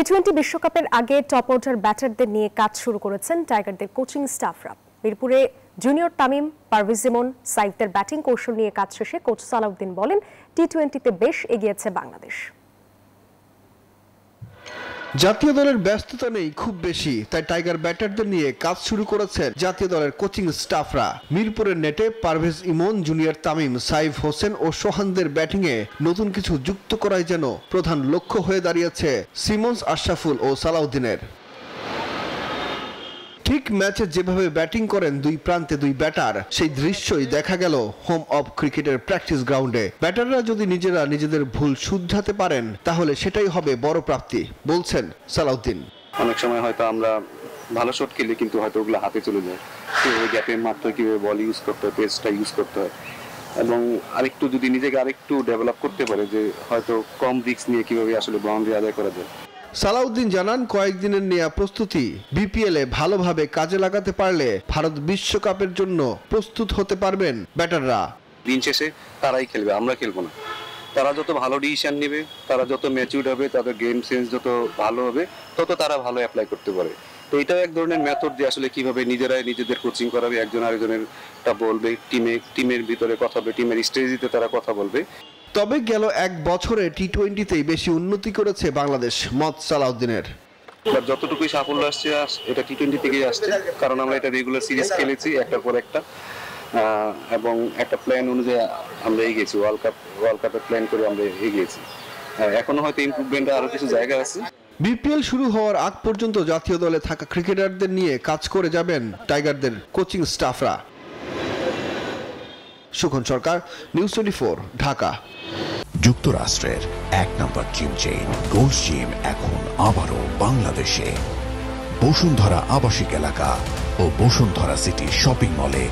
টি-20 বিশ্বকাপের আগে top order ব্যাটারদের নিয়ে কাজ শুরু করেছেন টাইগারদের কোচিং স্টাফরা। মিরপুরে জুনিয়র তামিম, পারভেজ ইমন, সাইফদের ব্যাটিং কৌশল নিয়ে কাজ শেষে কোচ সালাউদ্দিন বলেন, টি-20তে বেশ এগিয়েছে বাংলাদেশ। জাতীয় দলের ব্যস্ততা নেই খুব বেশি, তাই টাইগার ব্যাটারদের নিয়ে কাজ শুরু করেছেন জাতীয় দলের কোচিং স্টাফরা। মিরপুরের নেটে পারভেজ ইমন, জুনিয়র তামিম, সাইফ হোসেন ও সোহানদের ব্যাটিংয়ে নতুন কিছু যুক্ত করাই যেন প্রধান লক্ষ্য হয়ে দাঁড়িয়েছে সিমন্স, আশরাফুল ও সালাউদ্দিনের। ঠিক ম্যাচে যেভাবে ব্যাটিং করেন দুই প্রান্তে দুই ব্যাটার, সেই দৃশ্যই দেখা গেল হোম অব ক্রিকেটের প্র্যাকটিস গ্রাউন্ডে। ব্যাটাররা যদি নিজেরা নিজেদের ভুল শুধরাতে পারেন তাহলে সেটাই হবে বড় প্রাপ্তি, বলছেন সালাউদ্দিন। অনেক সময় হয়তো আমরা ভালো শট খেলি কিন্তু হয়তো ওগুলো হাতে চলে যায়, ওই গ্যাপে মাত্র কিভাবে বল ইউজ করতে হয়, পেসটা ইউজ করতে হয়, এবং আরেকটু যদি নিজেকে আরেকটু ডেভেলপ করতে পারে যে হয়তো কম রিস্ক নিয়ে কিভাবে আসলে বাউন্ডারি আদায় করা যায়। সালাউদ্দিন জানান, কয়েকদিনের নেওয়া প্রস্তুতি বিপিএলে ভালোভাবে কাজে লাগাতে পারলে ভারত বিশ্বকাপের জন্য প্রস্তুত হতে পারবেন ব্যাটাররা। দিন শেষে তারাই খেলবে, আমরা খেলবো না। তারা যত ভালো ডিসিশন নেবে, তারা যত ম্যাচিউরড হবে, তাদের গেম সেন্স যত ভালো হবে, তত তারা ভালো অ্যাপ্লাই করতে পারে। তো এটাও এক ধরনের মেথড যে আসলে কিভাবে নিজেরাই নিজেদের কোচিং করাবে, একজন আরেকজনেরটা বলবে, টিমের ভিতরে কথা হবে, টিমের স্ট্র্যাটেজিতে তারা কথা বলবে। তবে গেল এক বছরে টি-20তেই বেশি উন্নতি করেছে বাংলাদেশ, মত সালাউদ্দিনের। যতটুকুই সাফল্য আসছে এটা টি-20 থেকেই আসছে, কারণ আমরা এটা রেগুলার সিরিজ খেলেছি একটার পর একটা, এবং একটা প্ল্যান অনুযায়ী আমরা এগিয়েছি। ওয়ার্ল্ড কাপের প্ল্যান করে আমরা এগিয়েছি। এখনো হয়তো ইমপ্রুভমেন্টের আরো কিছু জায়গা আছে। বিপিএল শুরু হওয়ার আগ পর্যন্ত জাতীয় দলে থাকা ক্রিকেটারদের নিয়ে কাজ করে যাবেন টাইগারদের কোচিং স্টাফরা। সুখন সরকার, নিউজ 24, ঢাকা। যুক্তরাষ্ট্রের এক নম্বর জিম চেইন গোল্ড জিম এখন আবারও বাংলাদেশে। বসুন্ধরা আবাসিক এলাকা ও বসুন্ধরা সিটি শপিং মলে